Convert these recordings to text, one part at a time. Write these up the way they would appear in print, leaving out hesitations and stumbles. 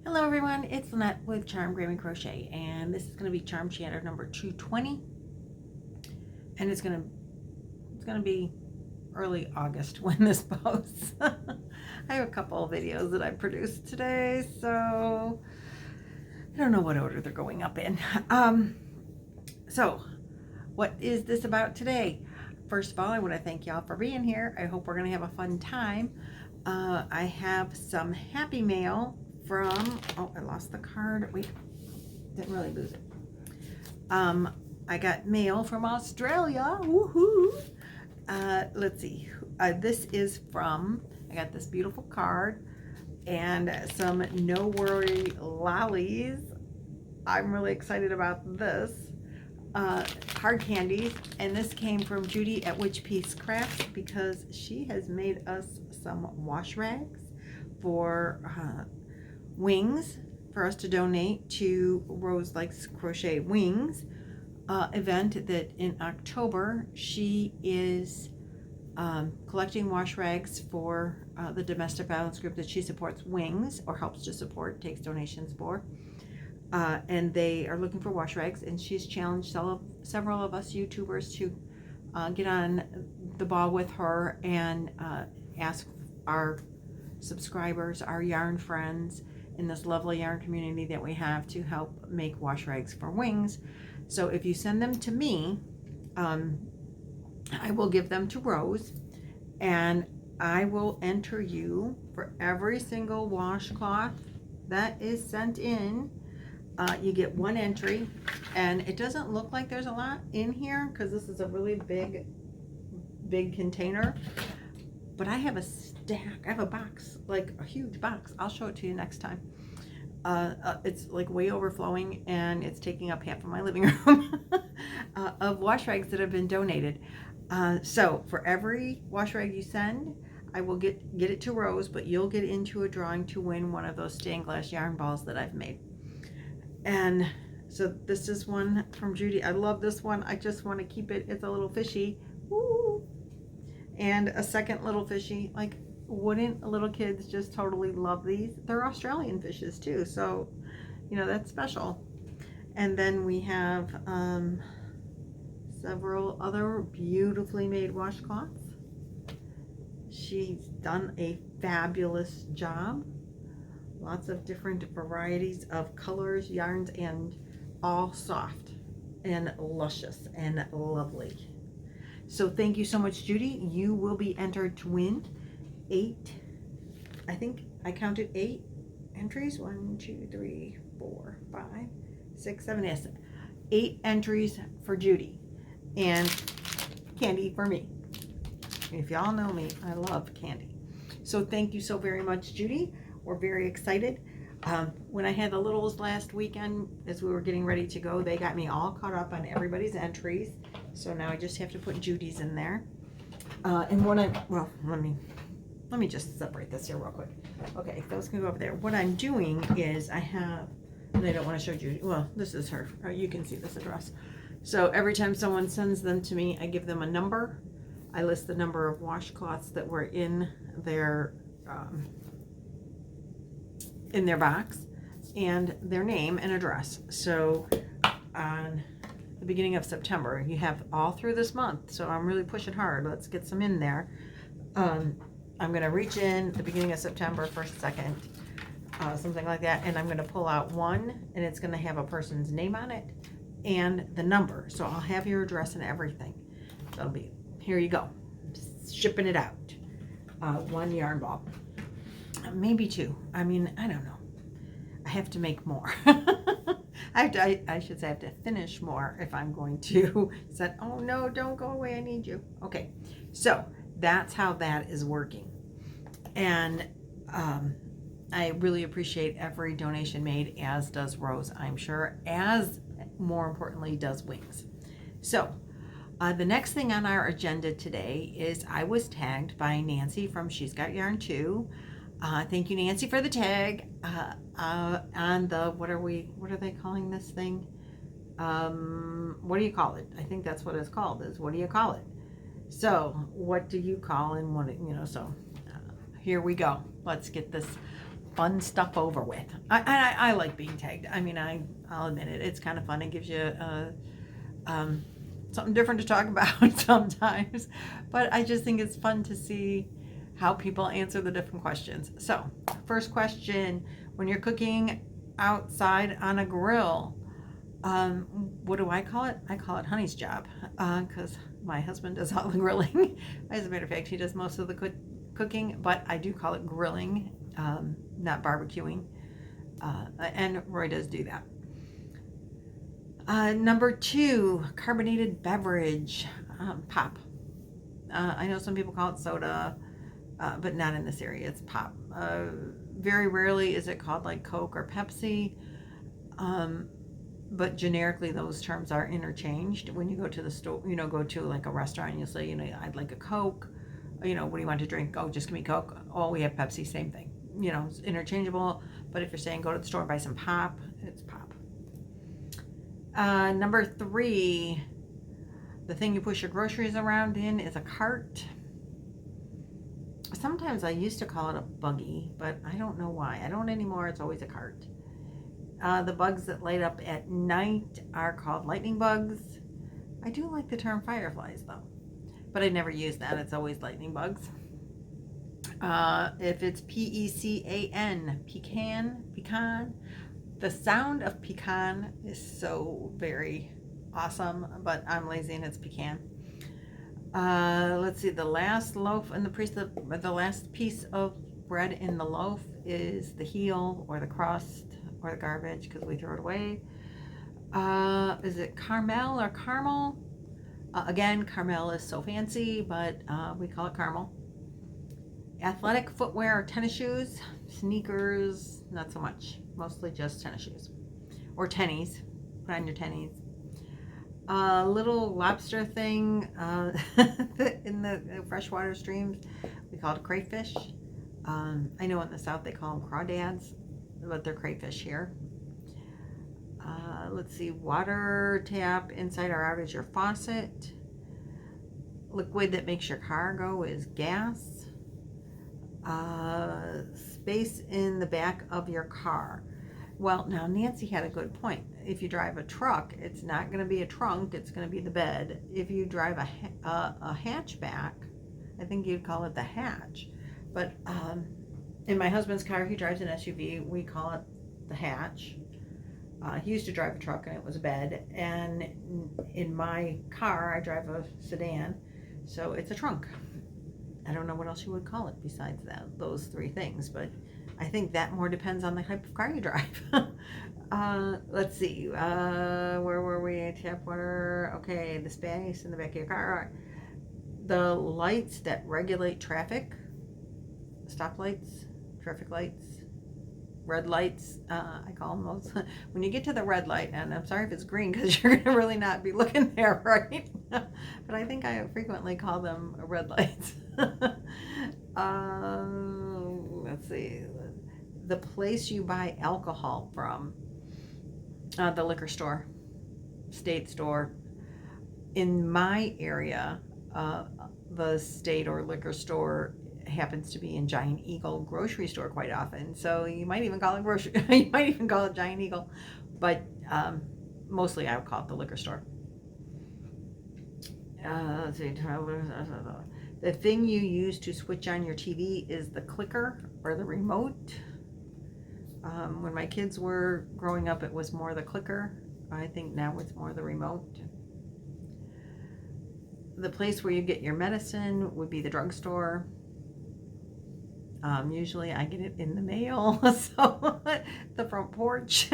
Hello everyone, it's Lynette with C.A.R.A.M.E.L Crochet, and this is going to be Charm Chatter number 220, and it's going to be early August when this posts. I have a couple of videos that I produced today, so I don't know what order they're going up in. So what is this about today? First of all, I want to thank y'all for being here. I hope we're going to have a fun time. I have some happy mail from, oh, I lost the card. Wait, didn't really lose it. I got mail from Australia. Woohoo! Let's see. This is from, I got this beautiful card and some no worry lollies. I'm really excited about this. Hard candies, and this came from Judy at P.E.C.A.N because she has made us some wash rags for wings for us to donate to Rose Likes Crochet Wings event that in October she is collecting wash rags for the domestic violence group that she supports, Wings, or helps to support, takes donations for. And they are looking for wash rags, and she's challenged several of us YouTubers to get on the ball with her and ask our subscribers, our yarn friends in this lovely yarn community that we have, to help make wash rags for Wings. So if you send them to me, I will give them to Rose, and I will enter you for every single washcloth that is sent in. You get one entry, and it doesn't look like there's a lot in here because this is a really big container, but I have a stack. I have a box, like a huge box. I'll show it to you next time. It's like way overflowing, and it's taking up half of my living room of wash rags that have been donated. So for every wash rag you send, I will get it to Rose, but you'll get into a drawing to win one of those stained glass yarn balls that I've made. And so this is one from Judy. I love this one. I just want to keep it. It's a little fishy. Woo! And a second little fishy. Like, wouldn't little kids just totally love these? They're Australian fishes too, so you know that's special. And then we have several other beautifully made washcloths. She's done a fabulous job. Lots of different varieties of colors, yarns, and all soft and luscious and lovely. So thank you so much, Judy. You will be entered to win 8, I think I counted 8 entries. 1, 2, 3, 4, 5, 6, 7, yes. 8 entries for Judy and candy for me. If y'all know me, I love candy. So thank you so very much, Judy. We're very excited. When I had the littles last weekend, as we were getting ready to go, they got me all caught up on everybody's entries. So now I just have to put Judy's in there. And what well, let me just separate this here real quick. Okay, those can go over there. What I'm doing is I have, and I don't want to show Judy, well, this is her. You can see this address. So every time someone sends them to me, I give them a number. I list the number of washcloths that were in their box and their name and address. So on the beginning of September, you have all through this month, so I'm really pushing hard. Let's get some in there. I'm going to reach in the beginning of September, 1st, 2nd, something like that, and I'm going to pull out one, and it's going to have a person's name on it and the number. So I'll have your address and everything. That'll be, here you go, shipping it out. 1 yarn ball. Maybe 2. I mean, I don't know. I have to make more. I should say I have to finish more if I'm going to say, oh no, don't go away, I need you. Okay, so that's how that is working. And I really appreciate every donation made, as does Rose, I'm sure, as more importantly does Wings. So the next thing on our agenda today is I was tagged by Nancy from She's Got Yarn Too. Thank you, Nancy, for the tag on the, what are they calling this thing? What do you call it? I think that's what it's called, is what do you call it? So what do you call, and what, you know, so here we go. Let's get this fun stuff over with. I like being tagged. I mean, I'll admit it. It's kind of fun. It gives you something different to talk about sometimes. But I just think it's fun to see how people answer the different questions. So, first question, when you're cooking outside on a grill, what do I call it? I call it Honey's job, because my husband does all the grilling. As a matter of fact, he does most of the cooking, but I do call it grilling, not barbecuing. And Roy does do that. Number 2, carbonated beverage, pop. I know some people call it soda, but not in this area. It's pop. Very rarely is it called like Coke or Pepsi. But generically, those terms are interchanged. When you go to the store, go to like a restaurant, you'll say, I'd like a Coke. What do you want to drink? Oh, just give me Coke. Oh, we have Pepsi, same thing. It's interchangeable. But if you're saying go to the store and buy some pop, it's pop. Number 3, the thing you push your groceries around in is a cart. Sometimes I used to call it a buggy, but I don't know why. I don't anymore. It's always a cart. The bugs that light up at night are called lightning bugs. I do like the term fireflies, though, but I never use that. It's always lightning bugs. If it's P.E.C.A.N, P.E.C.A.N, the sound of pecan is so very awesome, but I'm lazy and it's pecan. Let's see, the last loaf and the last piece of bread in the loaf is the heel or the crust or the garbage, because we throw it away. Is it C.A.R.A.M.E.L or C.A.R.A.M.E.L? Again, C.A.R.A.M.E.L is so fancy, but we call it C.A.R.A.M.E.L. Athletic footwear or tennis shoes. Sneakers, not so much. Mostly just tennis shoes. Or tennies. Put on your tennies. Little lobster thing in the freshwater streams, we call it crayfish. I know in the South they call them crawdads, but they're crayfish here. Let's see, water tap inside or out is your faucet. Liquid that makes your car go is gas. Space in the back of your car. Well, now Nancy had a good point. If you drive a truck, it's not going to be a trunk, it's going to be the bed. If you drive a hatchback, I think you'd call it the hatch. But in my husband's car, he drives an SUV, we call it the hatch. He used to drive a truck and it was a bed. And in my car, I drive a sedan, so it's a trunk. I don't know what else you would call it besides those 3 things, but I think that more depends on the type of car you drive. Let's see, where were we? Tap water. Okay, the space in the back of your car. The lights that regulate traffic, stoplights, traffic lights, red lights, I call them those. When you get to the red light, and I'm sorry if it's green because you're going to really not be looking there, right? But I think I frequently call them red lights. Let's see, the place you buy alcohol from, the liquor store, state store. In my area, the state or liquor store happens to be in Giant Eagle grocery store quite often, so you might even call it you might even call it Giant Eagle, but mostly I would call it the liquor store. Let's see, the thing you use to switch on your TV is the clicker or the remote. When my kids were growing up, it was more the clicker. I think now it's more the remote. The place where you get your medicine would be the drugstore. Usually I get it in the mail, so the front porch.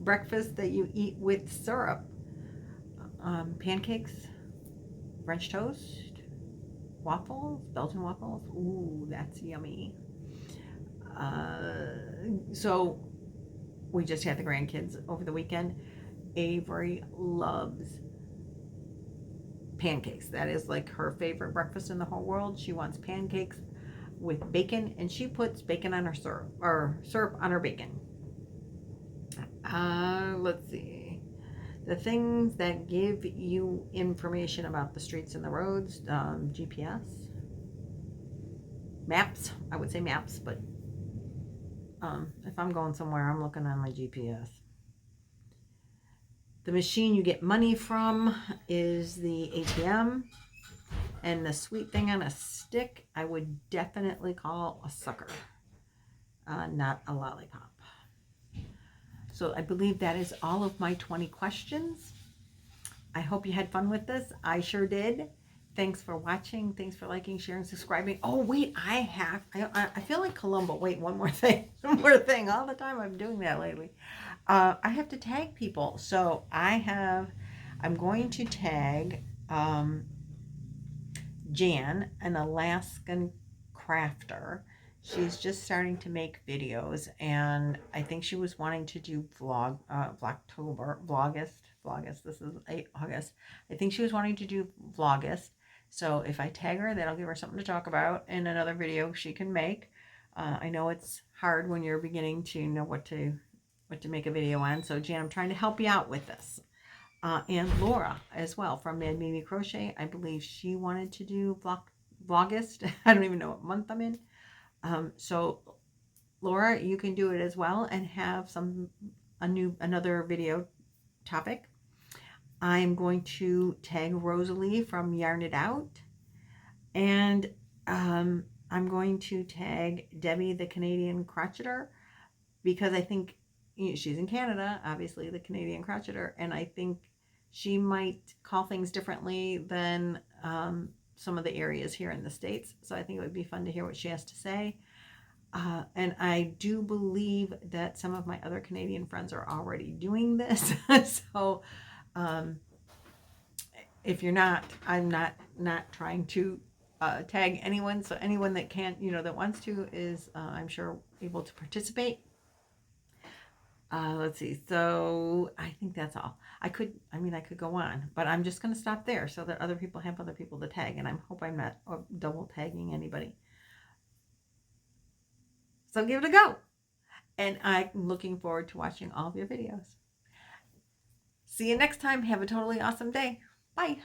Breakfast that you eat with syrup. Pancakes, French toast, waffles, Belgian waffles. Ooh, that's yummy. So we just had the grandkids over the weekend. Avery loves pancakes. That is like her favorite breakfast in the whole world. She wants pancakes with bacon, and she puts bacon on her syrup, or syrup on her bacon. Let's see. The things that give you information about the streets and the roads, GPS, maps. I would say maps, but if I'm going somewhere, I'm looking on my GPS. The machine you get money from is the ATM. And the sweet thing on a stick, I would definitely call a sucker, not a lollipop. So I believe that is all of my 20 questions. I hope you had fun with this. I sure did. Thanks for watching. Thanks for liking, sharing, subscribing. Oh, wait, I feel like Columbo. Wait, one more thing. One more thing. All the time I'm doing that lately. I have to tag people. So I'm going to tag Jan, an Alaskan crafter. She's just starting to make videos, and I think she was wanting to do vlogust. This is August. I think she was wanting to do vlogust. So if I tag her, that'll give her something to talk about in another video she can make. I know it's hard when you're beginning to know what to make a video on. So Jan, I'm trying to help you out with this. And Laura as well from Mad Mimi Crochet. I believe she wanted to do vlogust. I don't even know what month I'm in. So Laura, you can do it as well and have another video topic. I'm going to tag Rosalie from Yarn It Out, and I'm going to tag Debbie, the Canadian Crocheter, because I think she's in Canada, obviously the Canadian Crocheter, and I think she might call things differently than some of the areas here in the States. So I think it would be fun to hear what she has to say. And I do believe that some of my other Canadian friends are already doing this. So if you're not, I'm not trying to tag anyone. So anyone that can't, that wants to is, I'm sure, able to participate. Let's see. So I think that's all. I could go on, but I'm just going to stop there so that other people have other people to tag, and I hope I'm not double tagging anybody. So give it a go. And I'm looking forward to watching all of your videos. See you next time. Have a totally awesome day. Bye.